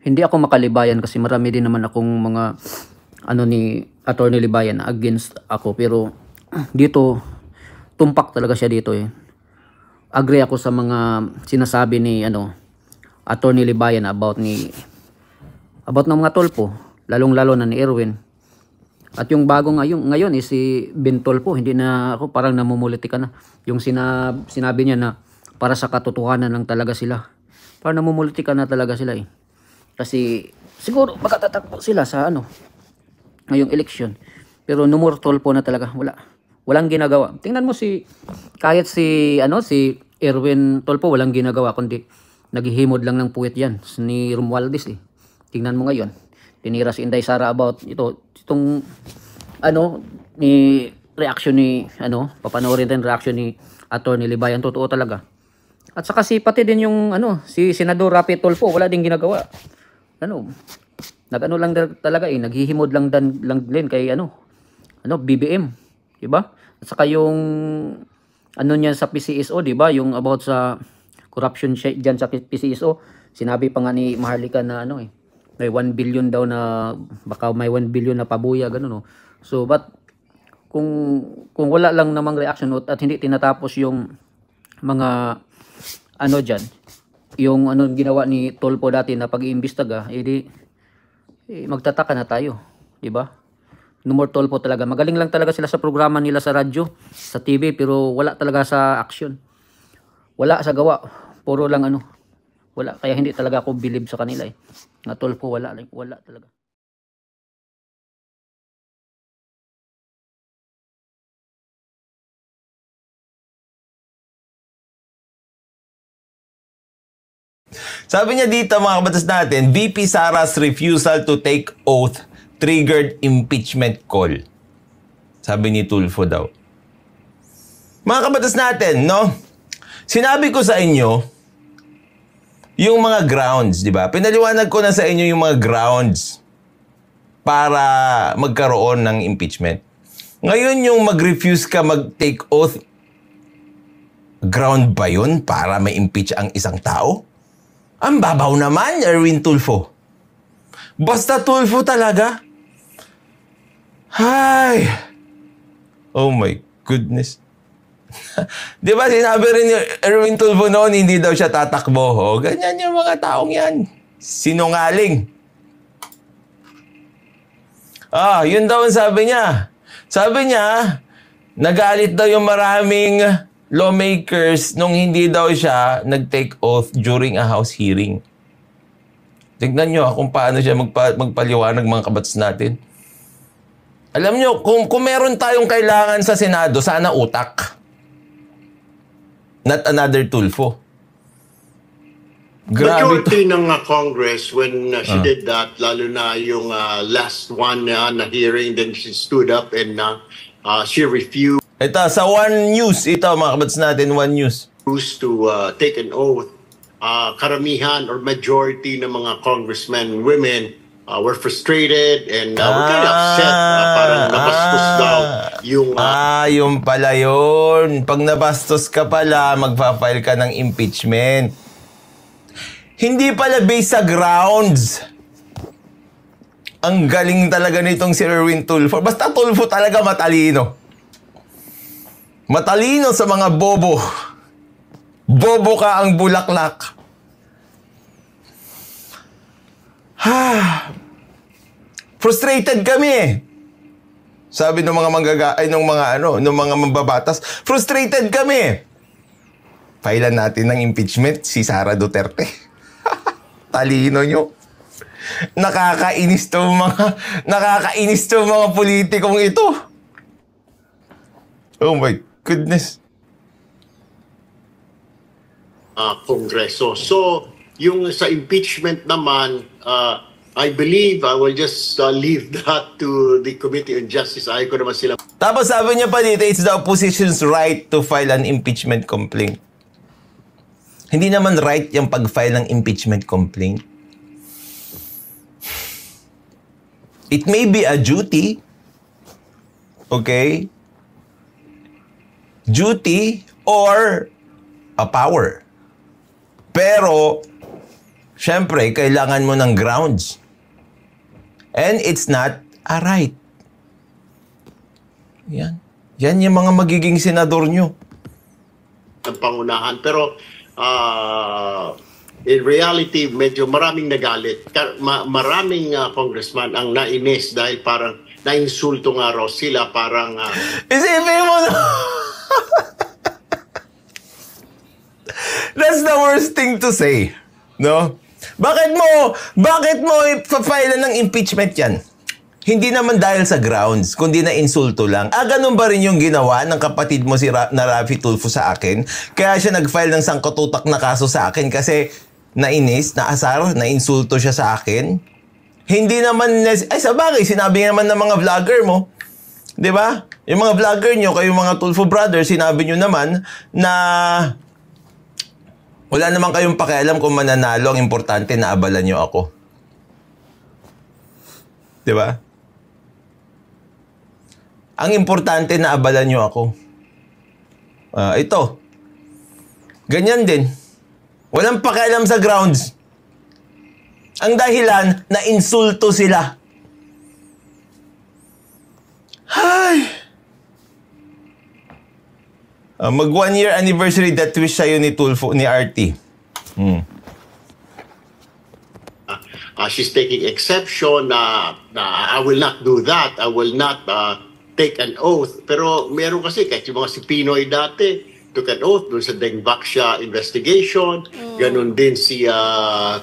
hindi ako makalibayan kasi marami din naman akong mga ano ni Attorney Libayan na against ako, pero dito tumpak talaga siya dito eh. Agree ako sa mga sinasabi ni Attorney Libayan about ng mga Tulfo, lalong-lalo na ni Erwin. At yung bago ngayon is si Ben Tulfo, hindi na ako parang namumulitika na. Yung sinabi niya na para sa katotohanan lang talaga sila. Parang namumulitika na talaga sila eh. Kasi siguro makatatakbo sila sa ngayong election. Pero no more Tulfo na talaga, walang ginagawa. Tingnan mo kahit si Erwin Tulfo walang ginagawa kundi naghihimod lang ng puwet yan ni Romualdez eh. Tingnan mo ngayon, tinira si Inday Sara about itong reaction ni papanoorin din reaction ni Attorney Libayan, totoo talaga. At saka pati din yung si Senador Rapi Tulfo, wala ding ginagawa. Lang talaga eh, naghihimod lang din kay BBM, 'di ba? At saka yung niya sa PCSO, 'di ba? Yung about sa corruption diyan sa PCSO, sinabi pa nga ni Maharlika na may 1 billion daw na baka may 1 billion na pabuya ganun. So but kung wala lang namang reaction at hindi tinatapos yung mga diyan, yung ginawa ni Tulfo dati na pag-iimbestiga, magtataka na tayo, 'di ba? No more Tulfo talaga. Magaling lang talaga sila sa programa nila sa radyo, sa TV, pero wala talaga sa action. Wala sa gawa. Puro lang wala. Kaya hindi talaga ako believe sa kanila eh. Na Tulfo wala talaga. Sabi niya dito mga kabatas natin, VP Sara's refusal to take oath triggered impeachment call. Sabi ni Tulfo daw. Mga kabatas natin, no? Sinabi ko sa inyo yung mga grounds, di ba? Pinaliwanag ko na sa inyo yung mga grounds para magkaroon ng impeachment. Ngayon yung mag-refuse ka mag-take oath, ground ba yun para ma-impeach ang isang tao? Ang babaw naman, Erwin Tulfo. Basta Tulfo talaga. Hay! Oh my goodness. Di ba sinabi rin ni Erwin Tulfo noon, hindi daw siya tatakbo. Oh, ganyan yung mga taong yan. Sinungaling. Yun daw ang sabi niya. Sabi niya, nagalit daw yung maraming lawmakers nung hindi daw siya nag-take oath during a House hearing. Tignan nyo kung paano siya magpaliwanag mga kabats natin. Alam nyo, kung meron tayong kailangan sa Senado, sana utak. Not another Tulfo. Grabe majority ng Congress when she did that, lalo na yung last one na hearing, then she stood up and she refused. Ito, sa One News, ito mga kabats natin, One News. To take an oath. Karamihan or majority ng mga congressmen and women were frustrated and were kind of upset. Parang nabastos daw yung... yung pala yun. Pag nabastos ka pala, magpa-file ka ng impeachment. Hindi pala based sa grounds. Ang galing talaga nitong si Erwin Tulfo. Basta Tulfo talaga matalino. Matalino sa mga bobo. Bobo ka ang bulaklak. Frustrated kami. Sabi ng mga ng mga mambabatas, frustrated kami. Failan natin ng impeachment si Sara Duterte. Talino nyo. Nakakainis to mga politikong ito. Oh my goodness. Kongreso. So, yung sa impeachment naman, I believe I will just leave that to the Committee on Justice. Ayaw ko naman sila. Tapos sabi niya pa dito, it's the opposition's right to file an impeachment complaint. Hindi naman right yung pag-file ng impeachment complaint. It may be a duty. Okay? Duty or a power. Pero, syempre, kailangan mo ng grounds. And it's not a right. Yan. Yan yung mga magiging senador nyo. Ang pangunahan. Pero in reality, medyo maraming nagalit. Maraming congressman ang nainis dahil parang nainsulto nga raw sila. Parang... Isipin mo na! That's the worst thing to say. No? Bakit mo ipapailan ng impeachment yan? Hindi naman dahil sa grounds, kundi na insulto lang. Ganun ba rin yung ginawa ng kapatid mo na Raffy Tulfo sa akin? Kaya siya nag-file ng sangkatutak na kaso sa akin kasi nainis, naasar, nainsulto siya sa akin? Hindi naman, sa bagay, sinabi naman ng mga vlogger mo. 'Di ba? Yung mga vlogger nyo, kayong mga Tulfo brothers, sinabi nyo naman na wala naman kayong pakialam kung mananalo, ang importante na abalan nyo ako. 'Di ba? Ang importante na abalan nyo ako. Ito. Ganyan din. Walang pakialam sa grounds. Ang dahilan, na insulto sila. Ay! Mag 1 year anniversary that wish sa'yo ni Tulfo, ni RT. She's taking exception na I will not do that. I will not take an oath. Pero meron kasi, kahit yung mga si Pinoy dati, took an oath doon sa Dengvaxia investigation. Ganon din si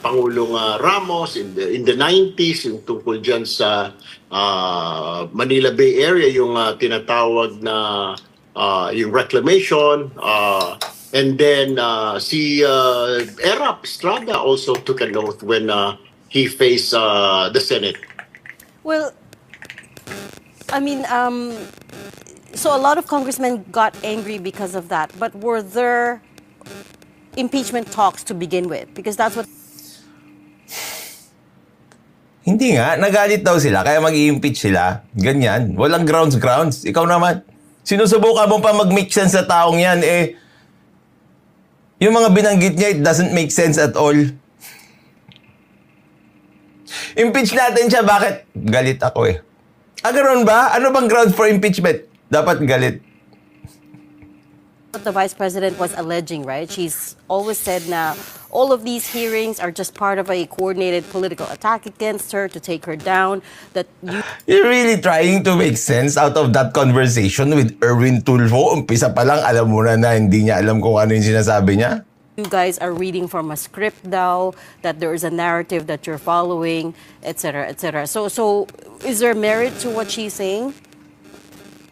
Pangulong Ramos in the 90s, yung tungkol dyan sa Manila Bay Area, yung tinatawag na yung reclamation. And then si Erap Estrada also took an oath when he faced the Senate. Well, I mean, so a lot of congressmen got angry because of that. But were there impeachment talks to begin with? Because that's what... Hindi nga. Nagalit daw sila, kaya mag-i-impeach sila. Ganyan. Walang grounds. Ikaw naman. Sinusubukan mo pa mag-make sense sa taong yan, yung mga binanggit niya, it doesn't make sense at all. Impeach natin siya. Bakit? Galit ako ganoon ba? Ano bang grounds for impeachment? Dapat galit. What the Vice President was alleging, right? She's always said na all of these hearings are just part of a coordinated political attack against her to take her down. That You're really trying to make sense out of that conversation with Erwin Tulfo. Umpisa pa lang, alam mo na hindi niya alam kung ano yung sinasabi niya. you guys are reading from a script daw, that there is a narrative that you're following, etc., etc. So is there merit to what she's saying?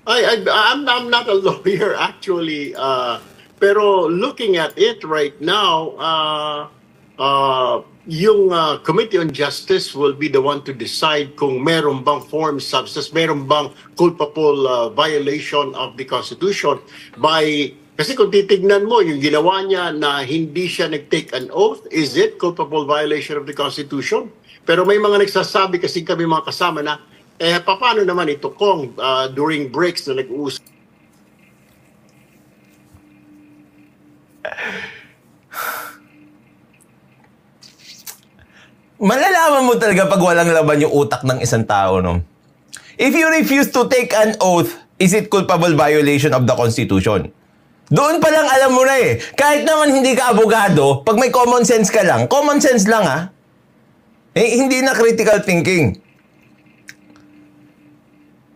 I'm not a lawyer actually, pero looking at it right now, yung Committee on Justice will be the one to decide kung meron bang foreign substance, meron bang culpable violation of the Constitution kasi kung titignan mo, yung ginawa niya na hindi siya nag-take an oath, is it culpable violation of the Constitution? Pero may mga nagsasabi kasi kami mga kasama na, paano naman ito kung during breaks na nag-uusap? Malalaman mo talaga pag walang laban yung utak ng isang tao, no? If you refuse to take an oath, is it culpable violation of the Constitution? Doon pa lang alam mo na Kahit naman hindi ka abogado, pag may common sense ka lang, common sense lang hindi na critical thinking.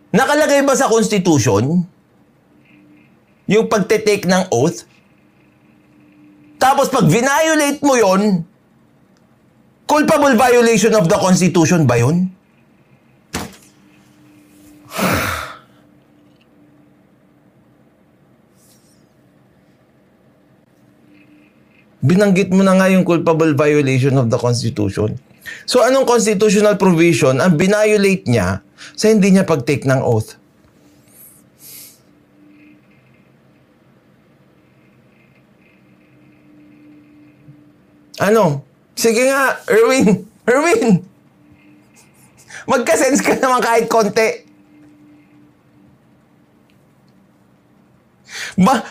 Nakalagay ba sa Constitution yung pagte-take ng oath? Tapos pag violate mo yon, culpable violation of the Constitution ba yun? Binanggit mo na nga yung culpable violation of the Constitution. So anong constitutional provision ang binviolate niya sa hindi niya pag-take ng oath? Ano? Sige nga, Erwin! Magka-sense ka naman kahit konti.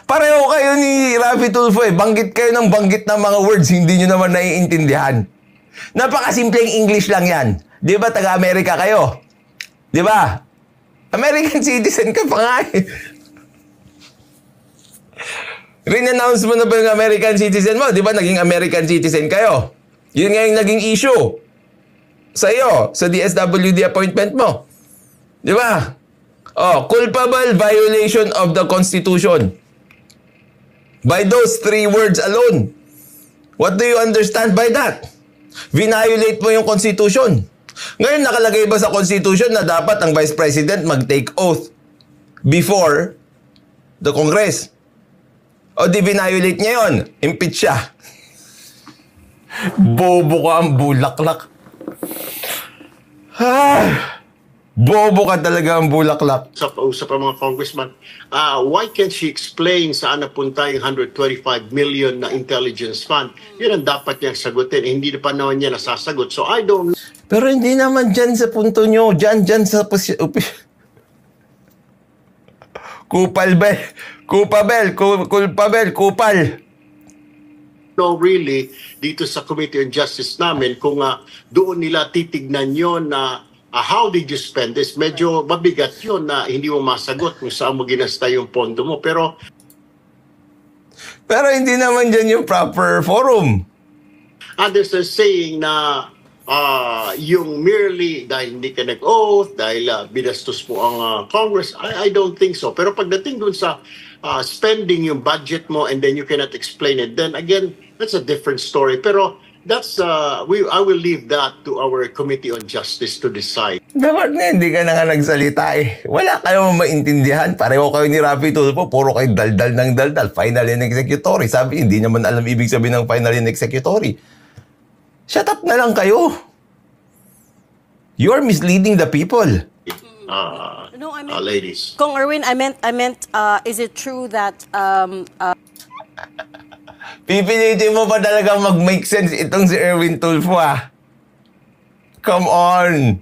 Pareho kayo ni Raffy Tulfo Banggit kayo ng banggit ng mga words, hindi nyo naman naiintindihan. Napakasimpleng English lang yan. Di ba, taga-Amerika kayo? Di ba? American citizen ka pa nga eh. Rin-announce mo na ba yung American citizen mo? Di ba, naging American citizen kayo? Yun nga yung naging issue sa iyo, sa DSWD appointment mo. Di ba? Oh, culpable violation of the Constitution. By those 3 words alone. What do you understand by that? Vinolate mo yung Constitution. Ngayon, nakalagay ba sa Constitution na dapat ang Vice President mag-take oath before the Congress? O di vinolate niya yun? Impeach siya. Bobo ka ang bulaklak. Bobo ka talaga ang bulaklak. Usap ang mga congressman, why can't she explain saan napunta yung 125 million na intelligence fund? Yun ang dapat niyang sagutin. Hindi pa naman niya nasasagot. So I don't... Pero hindi naman dyan sa punto nyo. Dyan sa... Kupal. know really dito sa Committee on Justice namin kung doon nila titignan yon na how did you spend this? Medyo mabigat yun na hindi mo masagot kung saan mo ginasta yung pondo mo. Pero hindi naman dyan yung proper forum. others are saying na yung merely dahil hindi ka nag-oath, dahil binastos mo ang Congress, I don't think so. Pero pagdating dun sa spending yung budget mo and then you cannot explain it, then again, that's a different story. Pero that's I will leave that to our Committee on Justice to decide. Dapat nga hindi ka na nga nagsalita eh. Wala kayong maintindihan. Pareho kayo ni Rafi Tulfo, puro kayo daldal ng daldal. Final and executory. Sabi, hindi naman alam ibig sabihin ng final and executory. Shut up na lang kayo. You're misleading the people. No, I meant, ladies. Kong Erwin, I meant, is it true that Pipilitin mo pa talaga mag-make sense itong si Erwin Tulfo Come on.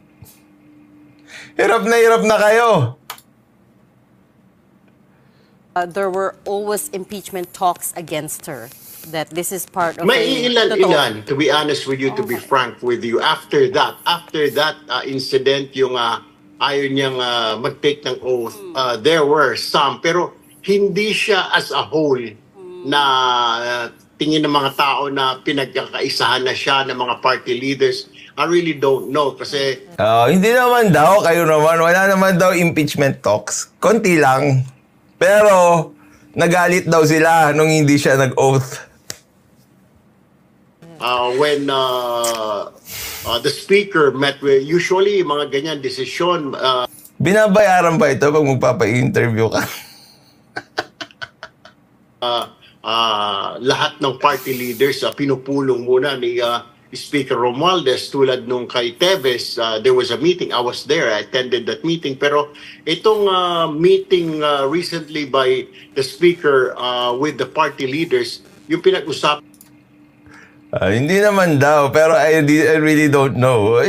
Hirap na kayo. there were always impeachment talks against her? That this is part of May ilan, to be honest with you, to be frank with you, after that incident, yung ayaw niyang mag-take ng oath, there were some, pero hindi siya as a whole na tingin ng mga tao na pinagkakaisahan na siya ng mga party leaders. I really don't know kasi... Hindi naman daw, kayo naman, wala naman daw impeachment talks. Konti lang. Pero, nagalit daw sila nung hindi siya nag-oath. When the speaker met with, usually mga ganyan desisyon. Binabayaran ba ito pag magpapa-interview ka? Lahat ng party leaders pinupulong muna ni Speaker Romualdez tulad nung kay Teves. There was a meeting, I was there, I attended that meeting. Pero itong meeting recently by the Speaker with the party leaders, yung pinag-usap Hindi naman daw, pero I really don't know.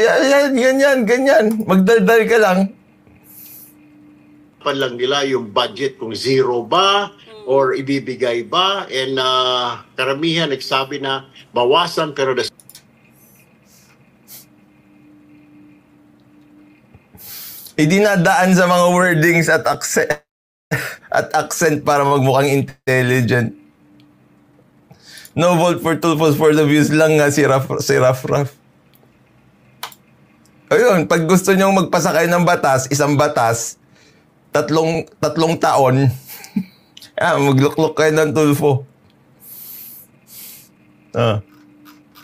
Ganyan. Magdaldal ka lang. lang nila yung budget kung zero ba or ibibigay ba. And karamihan nagsabi na bawasan pero Idinadaan sa mga wordings at accent para magmukhang intelligent. No vote for Tulfo for the views lang nga si Raf. Ayun, pag gusto nyong magpasakay ng batas, isang batas, tatlong taon, magluklok kayo ng Tulfo.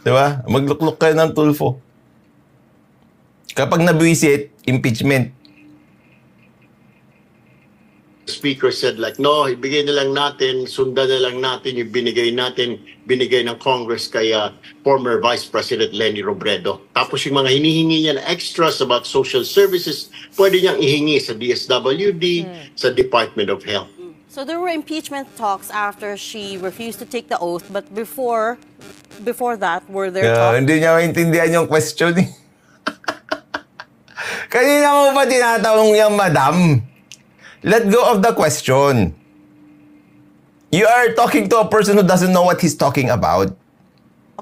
Diba? Magluklok kayo ng Tulfo. Kapag nabwisit, impeachment. Speaker said like, no, ibigay na lang natin, sundan na lang natin yung binigay ng Congress kay former Vice President Leni Robredo. Tapos yung mga hinihingi niya na extras about social services, pwede niyang ihingi sa DSWD, sa Department of Health. So there were impeachment talks after she refused to take the oath, but before that, were there talks? Hindi niya maintindihan yung question eh. Kanina mo pa tinatanong yung madam? Let go of the question. You are talking to a person who doesn't know what he's talking about.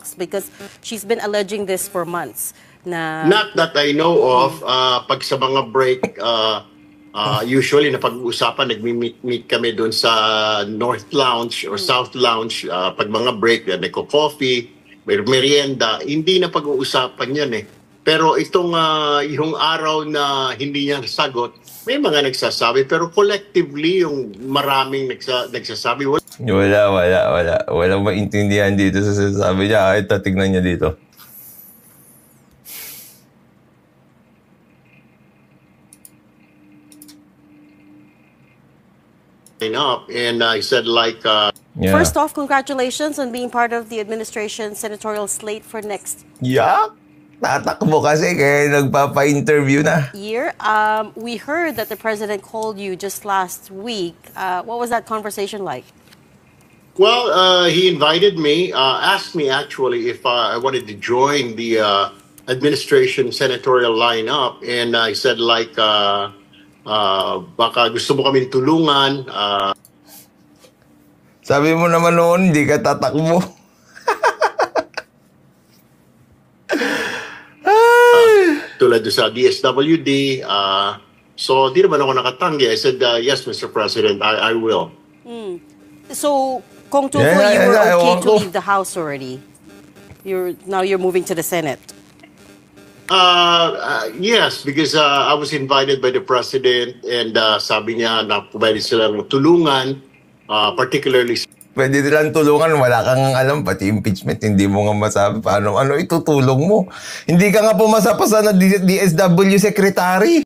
talks? Because she's been alleging this for months. Na Not that I know of. Pag sa mga break, usually na pag-uusapan, nagmi-meet kami doon sa North Lounge or South Lounge. Pag mga break, nagko-coffee, may merienda. Hindi na pag-uusapan yan eh. Pero itong yung araw na hindi niya nasagot, may mga nagsasabi. Pero collectively, yung maraming nagsasabi, Walang maintindihan dito sa sinasabi niya. Kahit tignan niya dito. up, and I said like... Yeah. First off, congratulations on being part of the administration senatorial slate for next Yak! Tatakbo kasi kaya nagpapa-interview na. year. We heard that the president called you just last week. What was that conversation like? Well, he invited me, asked me actually if I wanted to join the administration senatorial lineup, and I said like, baka gusto mo kaming tulungan. Sabi mo naman noon, hindi ka tatakbo. Tulad sa DSWD. So, di naman ako nakatanggi. I said, yes, Mr. President, I will. So, Kong Tulfo, Yeah, you were yeah, okay ewan to ko. leave the House already. Now you're moving to the Senate. Yes, because I was invited by the President, and sabi niya na pwede silang tulungan, particularly Pwede nilang tulungan, wala kang alam, pati impeachment, hindi mo nga masabi paano, ano itutulong mo. Hindi ka nga pumasa pa sa DSW secretary.